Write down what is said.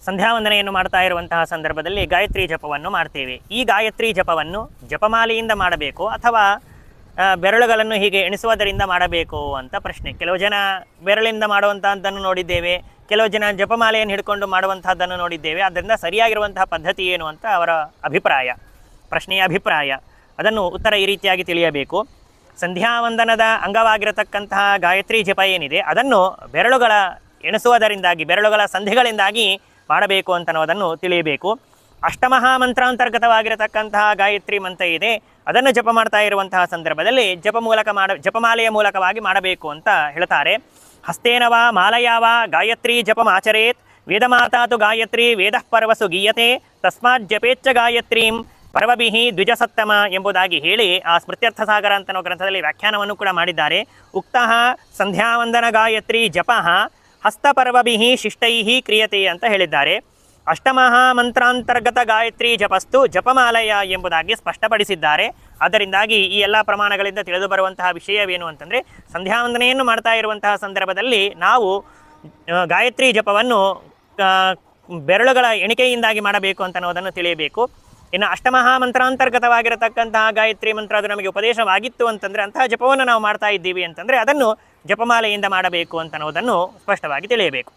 ಸಂಧ್ಯಾವಂದನೆಯನ್ನು ಮಾಡ್ತಾ ಇರುವಂತಹ ಸಂದರ್ಭದಲ್ಲಿ ಗಾಯತ್ರಿ ಜಪವನ್ನು ಮಾಡ್ತೇವೆ. ಈ ಗಾಯತ್ರಿ ಜಪವನ್ನು ಜಪಮಾಲೆಯಿಂದ ಮಾಡಬೇಕು ಅಥವಾ ಬೆರಳುಗಳನ್ನು ಹೀಗೆ ಎಣಿಸುವುದರಿಂದ ಮಾಡಬೇಕು ಅಂತ ಪ್ರಶ್ನೆ. ಕೆಲವು ಜನ ಬೆರಳಿಂದ ಮಾಡುವಂತಹದ್ದನ್ನು ನೋಡಿದ್ದೇವೆ, ಕೆಲವು ಜನ ಜಪಮಾಲೆಯನ್ನು ಹಿಡ್ಕೊಂಡು ಮಾಡುವಂತಹದ್ದನ್ನು ನೋಡಿದ್ದೇವೆ. ಆದ್ದರಿಂದ ಸರಿಯಾಗಿರುವಂತಹ ಪದ್ಧತಿ ಏನು ಅಂತ ಅವರ ಅಭಿಪ್ರಾಯ, ಪ್ರಶ್ನೆಯ ಅಭಿಪ್ರಾಯ. ಅದನ್ನು ಉತ್ತರ ಈ ರೀತಿಯಾಗಿ ತಿಳಿಯಬೇಕು. ಸಂಧ್ಯಾವಂದನದ ಅಂಗವಾಗಿರತಕ್ಕಂತಹ ಗಾಯತ್ರಿ ಜಪ ಏನಿದೆ ಅದನ್ನು ಬೆರಳುಗಳ ಎಣಿಸುವುದರಿಂದಾಗಿ, ಬೆರಳುಗಳ ಸಂಧಿಗಳಿಂದಾಗಿ ಮಾಡಬೇಕು ಅಂತನ್ನೋದನ್ನು ತಿಳಿಯಬೇಕು. ಅಷ್ಟಮಹಾಮಂತ್ರಾಂತರ್ಗತವಾಗಿರತಕ್ಕಂತಹ ಗಾಯತ್ರಿ ಮಂತ್ರ ಇದೆ, ಅದನ್ನು ಜಪ ಮಾಡ್ತಾ ಇರುವಂತಹ ಸಂದರ್ಭದಲ್ಲಿ ಜಪಮಾಲೆಯ ಮೂಲಕವಾಗಿ ಮಾಡಬೇಕು ಅಂತ ಹೇಳ್ತಾರೆ. ಹಸ್ತೇನವ ಮಾಲಯಾವ ಗಾಯತ್ರಿ ಜಪಮಾಚರೇತ್ ವೇದಮಾತಾತು ಗಾಯತ್ರಿ ವೇದಃ ಪರ್ವಸು ಗೀಯತೆ ತಸ್ಮಾತ್ ಜಪೇಚ್ಛ ಗಾಯತ್ರೀಂ ಪರ್ವಭಿಹಿ ದ್ವಿಜಸತ್ತಮ ಎಂಬುದಾಗಿ ಹೇಳಿ ಆ ಸ್ಮೃತ್ಯರ್ಥಸಾಗರ ಅಂತನೋ ಗ್ರಂಥದಲ್ಲಿ ವ್ಯಾಖ್ಯಾನವನ್ನು ಕೂಡ ಮಾಡಿದ್ದಾರೆ. ಉಕ್ತಃ ಸಂಧ್ಯಾವಂದನ ಗಾಯತ್ರಿ ಜಪಃ ಹಸ್ತಪರ್ವಭಿಹಿ ಶಿಷ್ಟೈಃ ಕ್ರಿಯತೆ ಅಂತ ಹೇಳಿದ್ದಾರೆ. ಅಷ್ಟಮಹಾಮಂತ್ರಾಂತರ್ಗತ ಗಾಯತ್ರಿ ಜಪಸ್ತು ಜಪಮಾಲಯ ಎಂಬುದಾಗಿ ಸ್ಪಷ್ಟಪಡಿಸಿದ್ದಾರೆ. ಅದರಿಂದಾಗಿ ಈ ಎಲ್ಲ ಪ್ರಮಾಣಗಳಿಂದ ತಿಳಿದು ಬರುವಂತಹ ವಿಷಯವೇನು ಅಂತಂದರೆ, ಸಂಧ್ಯಾವಂದನೆಯನ್ನು ಮಾಡ್ತಾ ಇರುವಂತಹ ಸಂದರ್ಭದಲ್ಲಿ ನಾವು ಗಾಯತ್ರಿ ಜಪವನ್ನು ಬೆರಳುಗಳ ಎಣಿಕೆಯಿಂದಾಗಿ ಮಾಡಬೇಕು ಅಂತನ್ನೋದನ್ನು ತಿಳಿಯಬೇಕು. ಇನ್ನು ಅಷ್ಟಮಹಾಮಂತ್ರಾಂತರ್ಗತವಾಗಿರತಕ್ಕಂತಹ ಗಾಯತ್ರಿ ಮಂತ್ರ ಅದು ನಮಗೆ ಉಪದೇಶವಾಗಿತ್ತು ಅಂತಂದರೆ, ಅಂತಹ ಜಪವನ್ನು ನಾವು ಮಾಡ್ತಾ ಇದ್ದೀವಿ ಅಂತಂದರೆ ಅದನ್ನು ಜಪಮಾಲೆಯಿಂದ ಮಾಡಬೇಕು ಅಂತನ್ನೋದನ್ನು ಸ್ಪಷ್ಟವಾಗಿ ತಿಳಿಯಬೇಕು.